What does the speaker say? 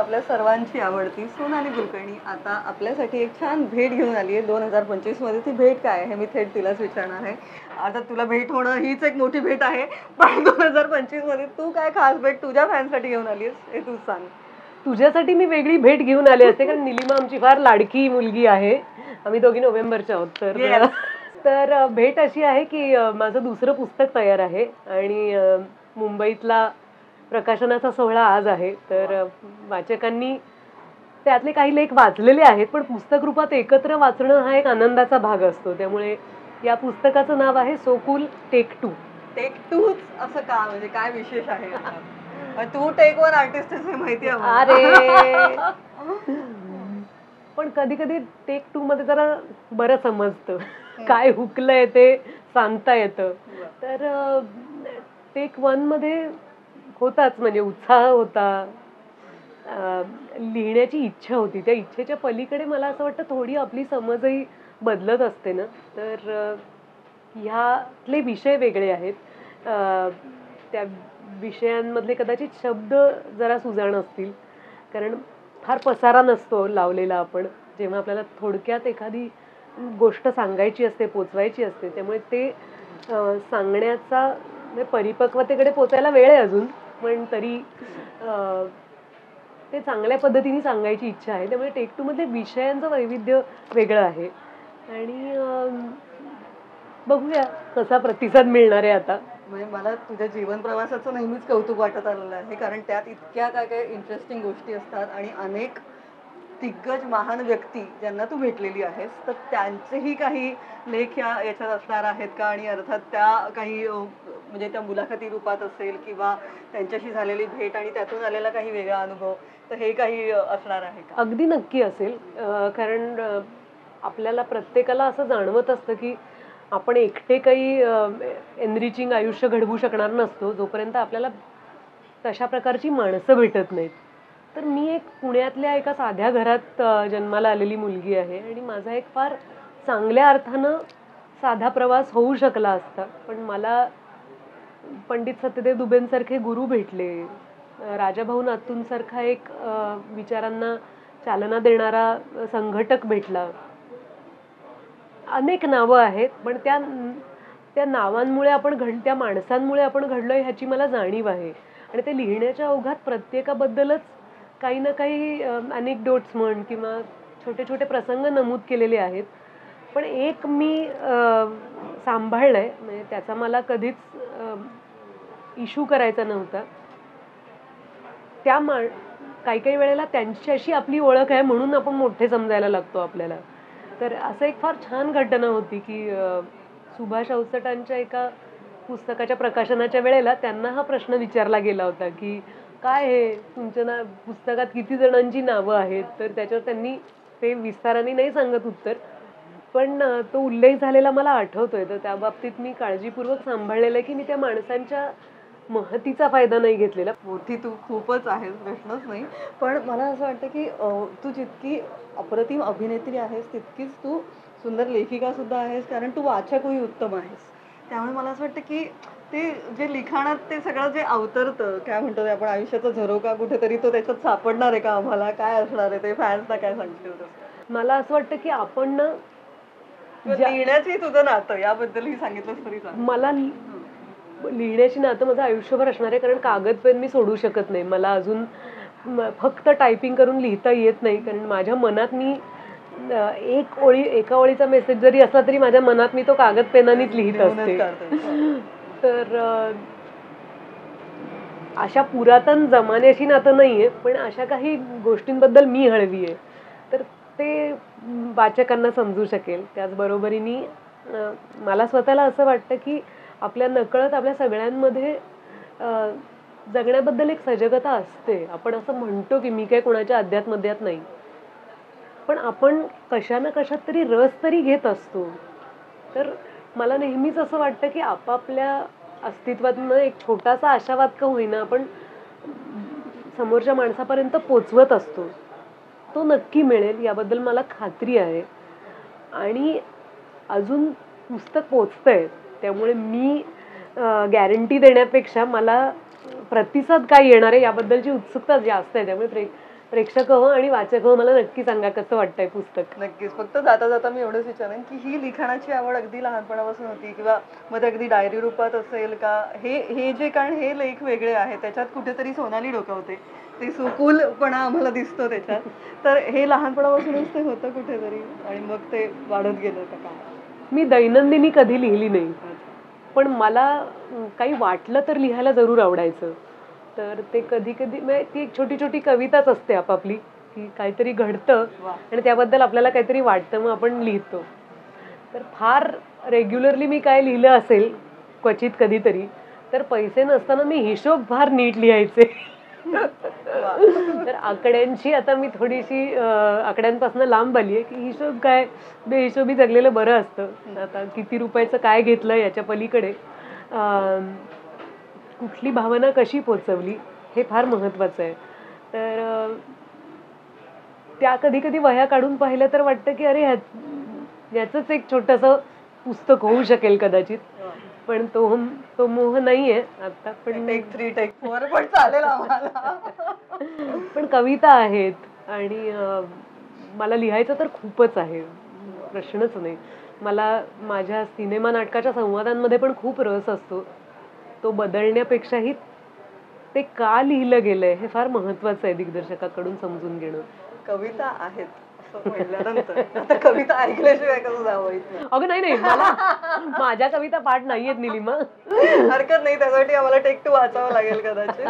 आपल्या सर्वांची आवडती सोनाली कुलकर्णी आता आपल्यासाठी एक छान भेट घेऊन आली आहे 2025 मध्ये. ती भेट काय आहे हे मी थेट तिलाच विचारणार आहे. आता तुला भेट होणं हीच एक मोठी भेट आहे, पण 2025 मध्ये तू काय खास भेट तुझ्या फॅनसाठी घेऊन आलीस हे तू सांग. तुझ्यासाठी मी वेगळी भेट घेऊन आले असते, कारण निलिमा आमची फार लाडकी मुलगी आहे. आम्ही दोघी नोव्हेंबरच्या आहोत. तर भेट अशी आहे की माझं दुसरं पुस्तक तयार आहे आणि मुंबईतला प्रकाशनाचा सोहळा आज आहे. तर वाचकांनी त्यातले काही लेख वाचलेले आहेत, पण पुस्तक रूपात एकत्र वाचणं हा एक आनंदाचा भाग असतो. त्यामुळे या पुस्तकाचं नाव आहे so cool take two. Take टूच असं का, म्हणजे काय विशेष आहे? तू टेक वन आर्टिस्ट हे माहिती आहे. अरे पण कधी कधी टेक टू मध्ये जरा बरं समजतं, काय हुकलंय ते सांगता येतं. तर टेक वन मध्ये होताच, म्हणजे उत्साह होता, लिहिण्याची इच्छा होती. त्या इच्छेच्या पलीकडे मला असं वाटतं थोडी आपली समजही बदलत असते ना. तर ह्यातले विषय वेगळे आहेत, त्या विषयांमधले कदाचित शब्द जरा सुजाण असतील, कारण फार पसारा नसतो लावलेला आपण. जेव्हा आपल्याला थोडक्यात एखादी गोष्ट सांगायची असते, पोचवायची असते, त्यामुळे ते सांगण्याचा परिपक्वतेकडे पोचायला वेळ आहे अजून, पण तरी ते चांगल्या पद्धतीने सांगायची इच्छा आहे. त्यामुळे टेक टू मध्ये विषयांचं वैविध्य वेगळं आहे आणि बघूया कसा प्रतिसाद मिळणार आहे आता. म्हणजे मला तुझ्या जीवन प्रवासाचं नेहमीच कौतुक वाटत आलेलं आहे, कारण त्यात इतक्या काय काय इंटरेस्टिंग गोष्टी असतात आणि अनेक दिग्गज महान व्यक्ती ज्यांना तू भेटलेली आहेस, तर त्यांचेही काही लेख याच्यात असणार आहेत का? आणि अर्थात त्या काही म्हणजे त्या मुलाखती रूपात असेल किंवा त्यांच्याशी झालेली भेट आणि त्यातून आलेला काही वेगळा अनुभव, तर हे काही असणार आहे का? अगदी नक्की असेल, कारण आपल्याला प्रत्येकाला असं जाणवत असतं की आपण एकटे काही एनरिचिंग आयुष्य घडवू शकणार नसतो जोपर्यंत आपल्याला तशा प्रकारची माणसं भेटत नाहीत. तर मी एक पुण्यातल्या एका साध्या घरात जन्माला आलेली मुलगी आहे आणि माझा एक फार चांगल्या अर्थानं साधा प्रवास होऊ शकला असता, पण मला पंडित सत्यदेव दुबेंसारखे गुरु भेटले, राजाभाऊ नातूंसारखा एक विचारांना चालना देणारा संघटक भेटला. अनेक नावं आहेत, पण त्या नावांमुळे आपण त्या माणसांमुळे आपण घडलोय ह्याची मला जाणीव आहे. आणि ते लिहिण्याच्या ओघात प्रत्येकाबद्दलच काही ना काही अनेक्डोट्स म्हण किंवा छोटे छोटे प्रसंग नमूद केलेले आहेत. पण एक मी सांभाळलंय, म्हणजे त्याचा मला कधीच इश्यू करायचा नव्हता. काही काही वेळेला त्यांच्याशी आपली ओळख आहे म्हणून आपण मोठे समजायला लागतो आपल्याला. तर असं एक फार छान घटना होती की सुभाष अवचटांच्या एका पुस्तकाच्या प्रकाशनाच्या वेळेला त्यांना हा प्रश्न विचारला गेला होता की काय हे तुमच्या पुस्तकात किती जणांची नावं आहेत. तर त्याच्यावर त्यांनी ते विस्ताराने नाही सांगत उत्तर, पण तो उल्लेख झालेला मला आठवतोय. तर त्या बाबतीत मी काळजीपूर्वक सांभाळलेलं आहे की मी त्या माणसांच्या महतीचा फायदा नाही घेतलेला. मोठी तू खूपच आहेस, प्रश्नच नाही. पण मला असं वाटतं की तू जितकी अप्रतिम अभिनेत्री आहेस तितकीच तू सुंदर लेखिका सुद्धा आहेस, कारण तू वाचकही उत्तम आहेस. त्यामुळे मला असं वाटतं की ते जे लिखाणात ते सगळं जे अवतरतं, काय म्हणतो आपण आयुष्याचा झरोका कुठेतरी तो त्याच्यात सापडणार आहे का आम्हाला, काय असणार आहे ते, फॅन्सना काय सांगते? मला असं वाटतं की आपण लिहिण्याची तुझं नातं याबद्दलही सांगितलंस तरी मला लिहिण्याची नातं माझं आयुष्यभर असणार आहे, कारण कागद पेन मी सोडू शकत नाही. मला अजून फक्त टायपिंग करून लिहिता येत नाही, कारण माझ्या मनात मी एका ओळीचा मेसेज जरी असला तरी माझ्या मनात मी तो कागद पेनानेच लिहित असते. तर अशा पुरातन जमान्याशी नातं नाहीये, पण अशा काही गोष्टींबद्दल मी हळवी आहे, तर ते वाचकांना समजू शकेल. त्याचबरोबरीने मला स्वतःला असं वाटतं की आपल्या नकळत आपल्या सगळ्यांमध्ये जगण्याबद्दल एक सजगता असते. आपण असं म्हणतो की मी काय कोणाच्या अध्यात्मध्यात नाही, पण आपण कशा ना कशात तरी रस तरी घेत असतो. तर मला नेहमीच असं वाटतं की आपापल्या अस्तित्वातनं एक छोटासा आशावाद का होईना आपण समोरच्या माणसापर्यंत पोचवत असतो. तो नक्की मिळेल याबद्दल मला खात्री आहे. आणि अजून पुस्तक पोचतंय, त्यामुळे मी गॅरंटी देण्यापेक्षा मला प्रतिसाद काय येणार आहे याबद्दलची उत्सुकता जास्त आहे. त्यामुळे प्रेक्षक हो आणि वाचक हो, मला नक्की सांगा कसं वाटतंय पुस्तक. नक्कीच. फक्त जाता जाता मी एवढंच विचारेन की ही लिखाणाची आवड अगदी लहानपणापासून होती किंवा मग ते अगदी डायरी रूपात असेल का? हे हे जे, कारण हे लेख वेगळे आहेत, त्याच्यात कुठेतरी सोनाली डोकावते, ते सुकुलपणा आम्हाला दिसतो त्याच्यात. तर हे लहानपणापासूनच ते होतं कुठेतरी आणि मग ते वाढत गेलं का काय? मी दैनंदिनी कधी लिहिली नाही, पण मला काही वाटलं तर लिहायला जरूर आवडायचं. तर ते कधी कधी म्हणजे ती एक छोटी छोटी कविताच असते आपापली, की काहीतरी घडतं वा. आणि त्याबद्दल आपल्याला काहीतरी वाटतं, मग आपण लिहितो. तर फार रेग्युलरली मी काय लिहिलं असेल क्वचित कधीतरी, तर पैसे नसताना मी हिशोब फार नीट लिहायचे. तर आकड्यांची आता मी थोडीशी आकड्यांपासून लांब आली आहे, की हिशोब काय, बेहिशोबी जगलेलं बरं असतं. आता किती रुपयाचं काय घेतलं याच्या पलीकडे कुठली भावना कशी पोचवली हे फार महत्त्वाचं आहे. तर त्या कधी कधी वह्या काढून पाहिलं तर वाटतं की अरे याचंच एक छोटंसं पुस्तक होऊ शकेल कदाचित, पण तो मोह नाहीये आता. पण टेक 3 टेक 4 पण चालेल आम्हाला. पण कविता आहेत आणि मला लिहायचं तर खूपच आहे, प्रश्नच नाही. मला माझ्या सिनेमा नाटकाच्या संवादांमध्ये पण खूप रस असतो. तो बदलण्यापेक्षाही ते का लिहिलं गेलंय हे फार महत्वाचं आहे दिग्दर्शकाकडून समजून घेणं. कविता आहेत असं म्हणल्यानंतर आता कविता ऐकल्याशिवाय कसं जावं इथे? अगं नाही नाही, मला माझ्या कविता पाठ नाहीयेत निलिमा. हरकत नाही, त्यासाठी आम्हाला टेक 2 वाचावं लागेल कदाचित.